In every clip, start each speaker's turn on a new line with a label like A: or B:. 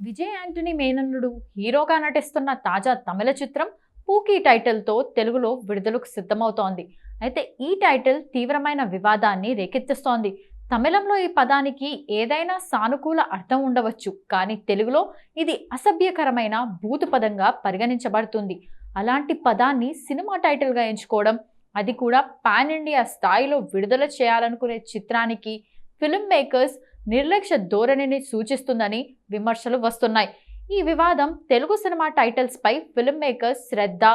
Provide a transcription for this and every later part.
A: Vijay Antony మేనల్లుడు హీరోగా నటిస్తున్న తాజా తమిళ చిత్రం పూకీ టైటిల్తో తెలుగులో విడుదలకు సిద్ధమవుతోంది. అయితే ఈ టైటిల్ తీవ్రమైన వివాదాన్ని రేకెత్తిస్తోంది. తమిళంలో ఈ పదానికి ఏదైనా సానుకూల అర్థం ఉండవచ్చు, కానీ తెలుగులో ఇది అసభ్యకరమైన బూతు పదంగా పరిగణించబడుతుంది. అలాంటి పదాన్ని సినిమా టైటిల్గా ఎంచుకోవడం, అది కూడా పాన్ ఇండియా స్థాయిలో విడుదల చేయాలనుకునే చిత్రానికి ఫిల్మ్ మేకర్స్ నిర్లక్ష్య ధోరణిని సూచిస్తుందని విమర్శలు వస్తున్నాయి. ఈ వివాదం తెలుగు సినిమా టైటిల్స్ పై ఫిల్మ్ మేకర్స్ శ్రద్ధ,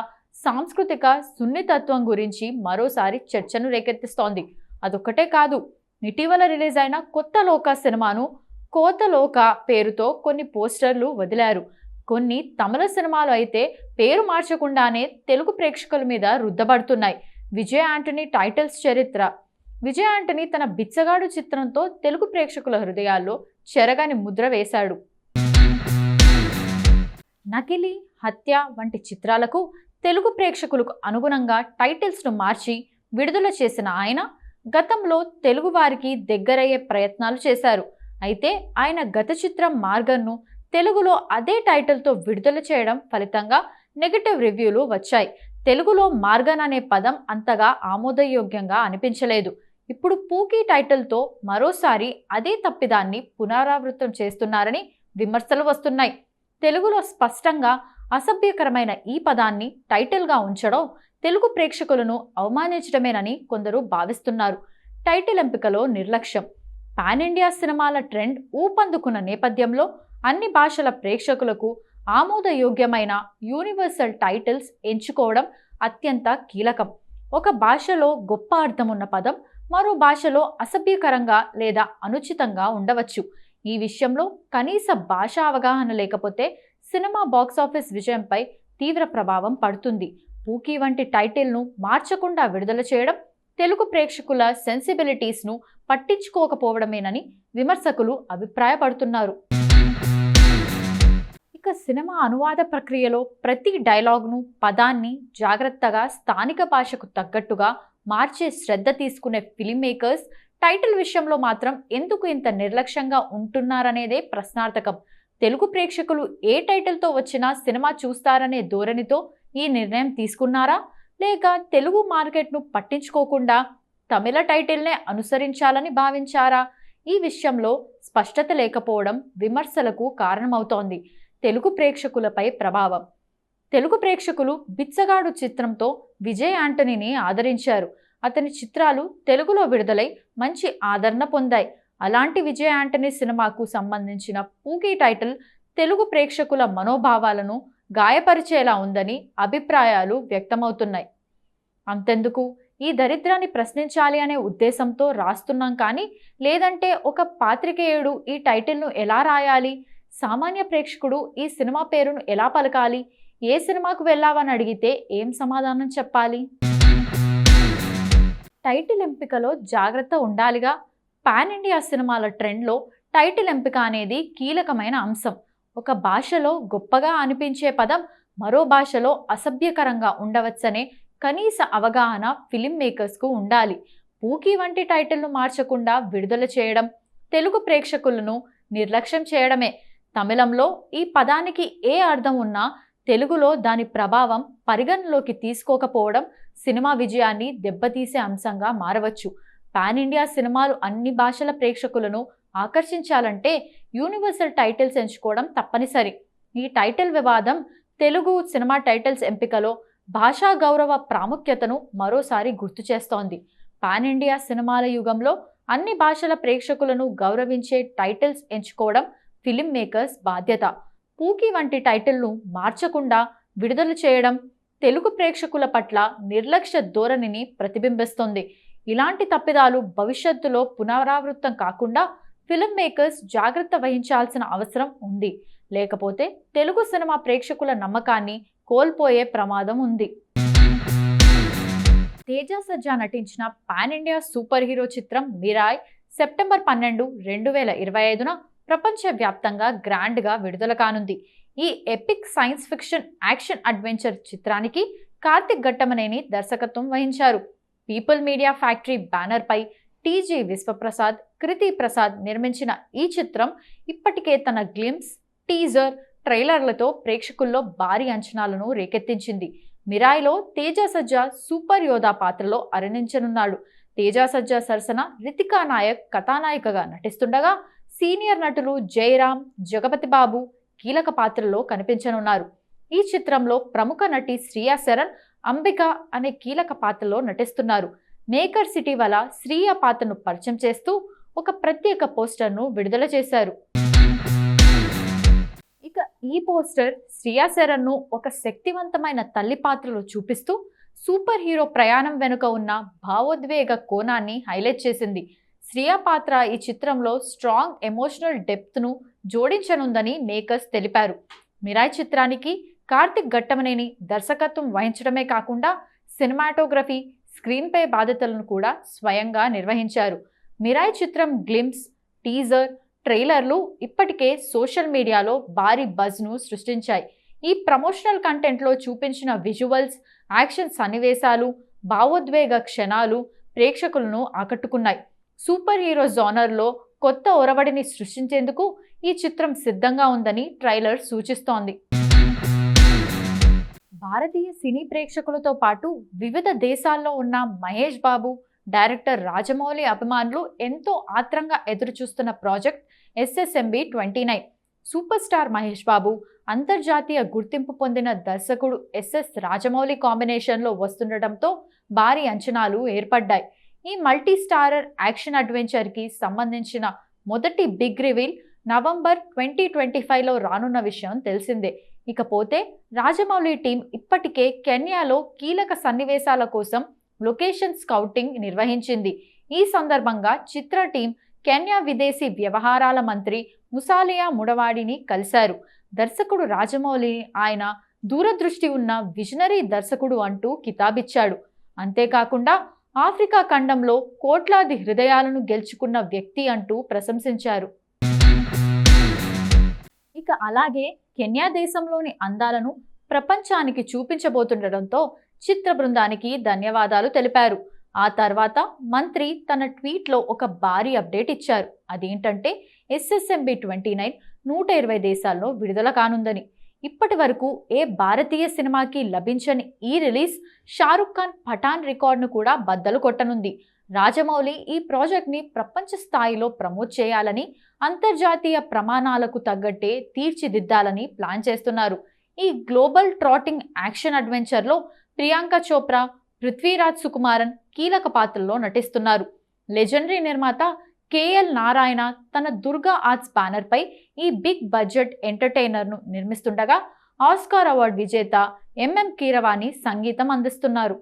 A: సాంస్కృతిక సున్నితత్వం గురించి మరోసారి చర్చను రేకెత్తిస్తోంది. అదొక్కటే కాదు, ఇటీవల రిలీజ్ అయిన కొత్త లోక సినిమాను కోతలోక పేరుతో కొన్ని పోస్టర్లు వదిలారు. కొన్ని తమిళ సినిమాలు అయితే పేరు మార్చకుండానే తెలుగు ప్రేక్షకుల మీద రుద్దబడుతున్నాయి. విజయ్ యాంటనీ టైటిల్స్ చరిత్ర. విజయ్ యాంటనీ తన బిచ్చగాడు చిత్రంతో తెలుగు ప్రేక్షకుల హృదయాల్లో చెరగని ముద్ర వేశాడు. నకిలీ, హత్య వంటి చిత్రాలకు తెలుగు ప్రేక్షకులకు అనుగుణంగా టైటిల్స్ను మార్చి విడుదల చేసిన ఆయన గతంలో తెలుగు వారికి దగ్గరయ్యే ప్రయత్నాలు చేశారు. అయితే ఆయన గత చిత్రం మార్గన్ను తెలుగులో అదే టైటిల్తో విడుదల చేయడం ఫలితంగా నెగటివ్ రివ్యూలు వచ్చాయి. తెలుగులో మార్గన్ అనే పదం అంతగా ఆమోదయోగ్యంగా అనిపించలేదు. ఇప్పుడు పూకీ టైటిల్తో మరోసారి అదే తప్పిదాన్ని పునరావృతం చేస్తున్నారని విమర్శలు వస్తున్నాయి. తెలుగులో స్పష్టంగా అసభ్యకరమైన ఈ పదాన్ని టైటిల్గా ఉంచడం తెలుగు ప్రేక్షకులను అవమానించడమేనని కొందరు భావిస్తున్నారు. టైటిల్ ఎంపికలో నిర్లక్ష్యం. పాన్ ఇండియా సినిమాల ట్రెండ్ ఊపందుకున్న నేపథ్యంలో అన్ని భాషల ప్రేక్షకులకు ఆమోదయోగ్యమైన యూనివర్సల్ టైటిల్స్ ఎంచుకోవడం అత్యంత కీలకం. ఒక భాషలో గొప్ప అర్థం ఉన్న పదం మరో భాషలో అసభ్యకరంగా లేదా అనుచితంగా ఉండవచ్చు. ఈ విషయంలో కనీస భాషా అవగాహన లేకపోతే సినిమా బాక్సాఫీస్ విజయంపై తీవ్ర ప్రభావం పడుతుంది. పూకీ వంటి టైటిల్ను మార్చకుండా విడుదల చేయడం తెలుగు ప్రేక్షకుల సెన్సిబిలిటీస్ను పట్టించుకోకపోవడమేనని విమర్శకులు అభిప్రాయపడుతున్నారు. ఇక సినిమా అనువాద ప్రక్రియలో ప్రతి డైలాగ్ను, పదాన్ని జాగ్రత్తగా స్థానిక భాషకు తగ్గట్టుగా మార్చే శ్రద్ధ తీసుకునే ఫిల్మ్ మేకర్స్ టైటిల్ విషయంలో మాత్రం ఎందుకు ఇంత నిర్లక్ష్యంగా ఉంటున్నారనేదే ప్రశ్నార్థకం. తెలుగు ప్రేక్షకులు ఏ టైటిల్తో వచ్చినా సినిమా చూస్తారనే ధోరణితో ఈ నిర్ణయం తీసుకున్నారా, లేక తెలుగు మార్కెట్ను పట్టించుకోకుండా తమిళ టైటిల్నే అనుసరించాలని భావించారా? ఈ విషయంలో స్పష్టత లేకపోవడం విమర్శలకు కారణమవుతోంది. తెలుగు ప్రేక్షకులపై ప్రభావం. తెలుగు ప్రేక్షకులు బిచ్చగాడు చిత్రంతో విజయ్ యాంటనీని ఆదరించారు. అతని చిత్రాలు తెలుగులో విడుదలై మంచి ఆదరణ పొందాయి. అలాంటి విజయ్ యాంటనీ సినిమాకు సంబంధించిన పూకీ టైటిల్ తెలుగు ప్రేక్షకుల మనోభావాలను గాయపరిచేలా ఉందని అభిప్రాయాలు వ్యక్తమవుతున్నాయి. అంతెందుకు, ఈ దరిద్రాన్ని ప్రశ్నించాలి అనే ఉద్దేశంతో రాస్తున్నాం కానీ, లేదంటే ఒక పాత్రికేయుడు ఈ టైటిల్ను ఎలా రాయాలి, సామాన్య ప్రేక్షకుడు ఈ సినిమా పేరును ఎలా పలకాలి, ఏ సినిమాకు వెళ్ళావని అడిగితే ఏం సమాధానం చెప్పాలి? టైటిల్ ఎంపికలో జాగ్రత్త ఉండాలిగా. పాన్ ఇండియా సినిమాల ట్రెండ్లో టైటిల్ ఎంపిక అనేది కీలకమైన అంశం. ఒక భాషలో గొప్పగా అనిపించే పదం మరో భాషలో అసభ్యకరంగా ఉండవచ్చనే కనీస అవగాహన ఫిల్మ్ మేకర్స్కు ఉండాలి. పూకీ వంటి టైటిల్ను మార్చకుండా విడుదల చేయడం తెలుగు ప్రేక్షకులను నిర్లక్ష్యం చేయడమే. తమిళంలో ఈ పదానికి ఏ అర్థం ఉన్నా తెలుగులో దాని ప్రభావం పరిగణలోకి తీసుకోకపోవడం సినిమా విజయాన్ని దెబ్బతీసే అంశంగా మారవచ్చు. పాన్ ఇండియా సినిమాలు అన్ని భాషల ప్రేక్షకులను ఆకర్షించాలంటే యూనివర్సల్ టైటిల్స్ ఎంచుకోవడం తప్పనిసరి. ఈ టైటిల్ వివాదం తెలుగు సినిమా టైటిల్స్ ఎంపికలో భాషా గౌరవ ప్రాముఖ్యతను మరోసారి గుర్తు చేస్తోంది. పాన్ ఇండియా సినిమాల యుగంలో అన్ని భాషల ప్రేక్షకులను గౌరవించే టైటిల్స్ ఎంచుకోవడం ఫిల్మ్ మేకర్స్ బాధ్యత. పూకీ వంటి టైటిల్ను మార్చకుండా విడుదల చేయడం తెలుగు ప్రేక్షకుల పట్ల నిర్లక్ష్య ధోరణిని ప్రతిబింబిస్తుంది. ఇలాంటి తప్పిదాలు భవిష్యత్తులో పునరావృతం కాకుండా ఫిల్మ్ మేకర్స్ జాగ్రత్త వహించాల్సిన అవసరం ఉంది. లేకపోతే తెలుగు సినిమా ప్రేక్షకుల నమ్మకాన్ని కోల్పోయే ప్రమాదం ఉంది. తేజ సజ్జా నటించిన పాన్ ఇండియా సూపర్ హీరో చిత్రం మిరాయ్ సెప్టెంబర్ 12, 2025న ప్రపంచవ్యాప్తంగా గ్రాండ్గా విడుదల కానుంది. ఈ epic science fiction action adventure చిత్రానికి కార్తిక్ ఘట్టమనేని దర్శకత్వం వహించారు. పీపుల్ మీడియా ఫ్యాక్టరీ బ్యానర్పై టీజీ విశ్వప్రసాద్, కృతి ప్రసాద్ నిర్మించిన ఈ చిత్రం ఇప్పటికే తన గ్లిమ్స్, టీజర్, ట్రైలర్లతో ప్రేక్షకుల్లో భారీ అంచనాలను రేకెత్తించింది. మిరాయిలో తేజ సజ్జా సూపర్ యోధా పాత్రలో అరణించనున్నాడు. తేజ సజ్జా సరసన రితికా నాయక్ కథానాయికగా నటిస్తుండగా సీనియర్ నటులు జయరాం, జగపతి బాబు కీలక పాత్రల్లో కనిపించనున్నారు. ఈ చిత్రంలో ప్రముఖ నటి శ్రియా శరణ్ అంబిక అనే కీలక పాత్రలో నటిస్తున్నారు. మేకర్ సిటీ వల్ల శ్రియ పాత్రను పరిచయం చేస్తూ ఒక ప్రత్యేక పోస్టర్ను విడుదల చేశారు. ఇక ఈ పోస్టర్ శ్రియా శరణ్ను ఒక శక్తివంతమైన తల్లి పాత్రలో చూపిస్తూ సూపర్ హీరో ప్రయాణం వెనుక ఉన్న భావోద్వేగ కోణాన్ని హైలైట్ చేసింది. శ్రియా పాత్ర ఈ చిత్రంలో స్ట్రాంగ్ ఎమోషనల్ డెప్త్ను జోడించనుందని మేకర్స్ తెలిపారు. మిరాయ్ చిత్రానికి కార్తిక్ ఘట్టమనేని దర్శకత్వం వహించడమే కాకుండా సినిమాటోగ్రఫీ, స్క్రీన్ పై బాధ్యతలను కూడా స్వయంగా నిర్వహించారు. మిరాయ్ చిత్రం గ్లింప్స్, టీజర్, ట్రైలర్లు ఇప్పటికే సోషల్ మీడియాలో భారీ బజ్ను సృష్టించాయి. ఈ ప్రమోషనల్ కంటెంట్లో చూపించిన విజువల్స్, యాక్షన్ సన్నివేశాలు, భావోద్వేగ క్షణాలు ప్రేక్షకులను ఆకట్టుకున్నాయి. సూపర్ హీరో జోనర్లో కొత్త ఒరవడిని సృష్టించేందుకు ఈ చిత్రం సిద్ధంగా ఉందని ట్రైలర్ సూచిస్తోంది. భారతీయ సినీ ప్రేక్షకులతో పాటు వివిధ దేశాల్లో ఉన్న మహేష్ బాబు, డైరెక్టర్ రాజమౌళి అభిమానులు ఎంతో ఆత్రంగా ఎదురుచూస్తున్న project SSMB 29. Super star Mahesh Babu, అంతర్జాతీయ గుర్తింపు పొందిన దర్శకుడు SS రాజమౌళి కాంబినేషన్లో వస్తుండటంతో భారీ అంచనాలు ఏర్పడ్డాయి. ఈ మల్టీ స్టారర్ యాక్షన్ అడ్వెంచర్కి సంబంధించిన మొదటి బిగ్ రివీల్ నవంబర్ 2025లో రానున్న విషయం తెలిసిందే. ఇకపోతే రాజమౌళి టీం ఇప్పటికే కెన్యాలో కీలక సన్నివేశాల కోసం లొకేషన్ స్కౌటింగ్ నిర్వహించింది. ఈ సందర్భంగా చిత్ర టీం కెన్యా విదేశీ వ్యవహారాల మంత్రి ముసాలియా ముడవాడిని కలిశారు. దర్శకుడు రాజమౌళిని ఆయన దూరదృష్టి ఉన్న విజనరీ దర్శకుడు అంటూ కితాబిచ్చాడు. అంతేకాకుండా ఆఫ్రికా ఖండంలో కోట్లాది హృదయాలను గెలుచుకున్న వ్యక్తి అంటూ ప్రశంసించారు. ఇక అలాగే కెన్యా దేశంలోని అందాలను ప్రపంచానికి చూపించబోతుండటంతో చిత్ర బృందానికి ధన్యవాదాలు తెలిపారు. ఆ తర్వాత మంత్రి తన ట్వీట్లో ఒక భారీ అప్డేట్ ఇచ్చారు. అదేంటంటే SSMB 29 120 దేశాల్లో విడుదల కానుందని. ఇప్పటి వరకు ఏ భారతీయ సినిమాకి లభించని ఈ రిలీజ్ షారుఖ్ ఖాన్ పఠాన్ రికార్డును కూడా బద్దలు కొట్టనుంది. రాజమౌళి ఈ ప్రాజెక్ట్ని ప్రపంచ స్థాయిలో ప్రమోట్ చేయాలని, అంతర్జాతీయ ప్రమాణాలకు తగ్గట్టే తీర్చిదిద్దాలని ప్లాన్ చేస్తున్నారు. ఈ గ్లోబల్ ట్రాటింగ్ యాక్షన్ అడ్వెంచర్లో ప్రియాంక చోప్రా, పృథ్వీరాజ్ సుకుమారన్ కీలక పాత్రలో నటిస్తున్నారు. లెజెండరీ నిర్మాత KL నారాయణ తన దుర్గా ఆర్ట్స్ బ్యానర్పై ఈ బిగ్ బడ్జెట్ ఎంటర్టైనర్ను నిర్మిస్తుండగా ఆస్కార్ అవార్డు విజేత MM కీరవాణి సంగీతం అందిస్తున్నారు.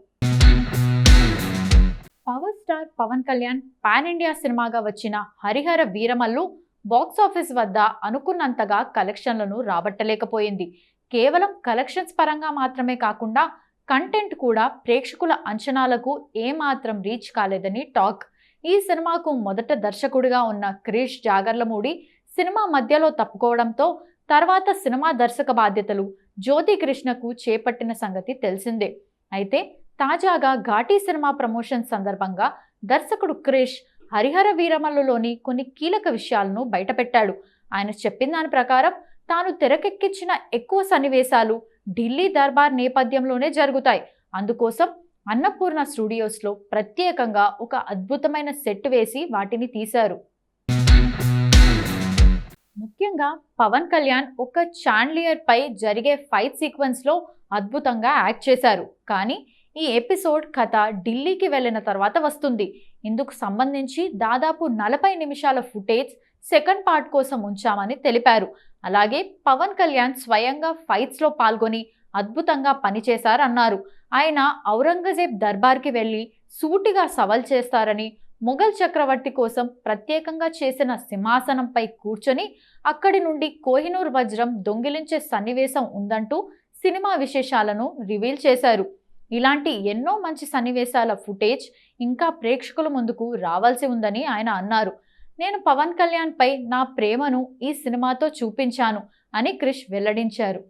A: Power star Pawan Kalyan pan India సినిమాగా వచ్చిన హరిహర వీరమల్లు బాక్సాఫీస్ వద్ద అనుకున్నంతగా కలెక్షన్లను రాబట్టలేకపోయింది. కేవలం కలెక్షన్స్ పరంగా మాత్రమే కాకుండా కంటెంట్ కూడా ప్రేక్షకుల అంచనాలకు ఏమాత్రం రీచ్ కాలేదని టాక్. ఈ సినిమాకు మొదట దర్శకుడిగా ఉన్న క్రిష్ జాగర్లమూడి సినిమా మధ్యలో తప్పుకోవడంతో తర్వాత సినిమా దర్శక బాధ్యతలు జ్యోతి కృష్ణకు చేపట్టిన సంగతి తెలిసిందే. అయితే తాజాగా ఘాటీ సినిమా ప్రమోషన్ సందర్భంగా దర్శకుడు క్రిష్ హరిహర వీరమల్లులోని కొన్ని కీలక విషయాలను బయటపెట్టాడు. ఆయన చెప్పిన దాని ప్రకారం తాను తెరకెక్కించిన ఎక్కువ సన్నివేశాలు ఢిల్లీ దర్బార్ నేపథ్యంలోనే జరుగుతాయి. అందుకోసం అన్నపూర్ణ స్టూడియోస్లో ప్రత్యేకంగా ఒక అద్భుతమైన సెట్ వేసి వాటిని తీశారు. ముఖ్యంగా పవన్ కళ్యాణ్ ఒక చాండ్లియర్ పై జరిగే ఫైట్ సీక్వెన్స్లో అద్భుతంగా యాక్ట్ చేశారు. కానీ ఈ ఎపిసోడ్ కథ ఢిల్లీకి వెళ్ళిన తర్వాత వస్తుంది. ఇందుకు సంబంధించి దాదాపు 40 నిమిషాల ఫుటేజ్ సెకండ్ పార్ట్ కోసం ఉంచామని తెలిపారు. అలాగే పవన్ కళ్యాణ్ స్వయంగా ఫైట్స్లో పాల్గొని అద్భుతంగా పనిచేశారన్నారు. ఆయన ఔరంగజేబ్ దర్బార్కి వెళ్ళి సూటిగా సవాల్ చేస్తారని, మొఘల్ చక్రవర్తి కోసం ప్రత్యేకంగా చేసిన సింహాసనంపై కూర్చొని అక్కడి నుండి కోహినూర్ వజ్రం దొంగిలించే సన్నివేశం ఉందంటూ సినిమా విశేషాలను రివీల్ చేశారు. ఇలాంటి ఎన్నో మంచి సన్నివేశాల ఫుటేజ్ ఇంకా ప్రేక్షకుల ముందుకు రావాల్సి ఉందని ఆయన అన్నారు. నేను పవన్ కళ్యాణ్ పై నా ప్రేమను ఈ సినిమాతో చూపించాను అని క్రిష్ వెల్లడించారు.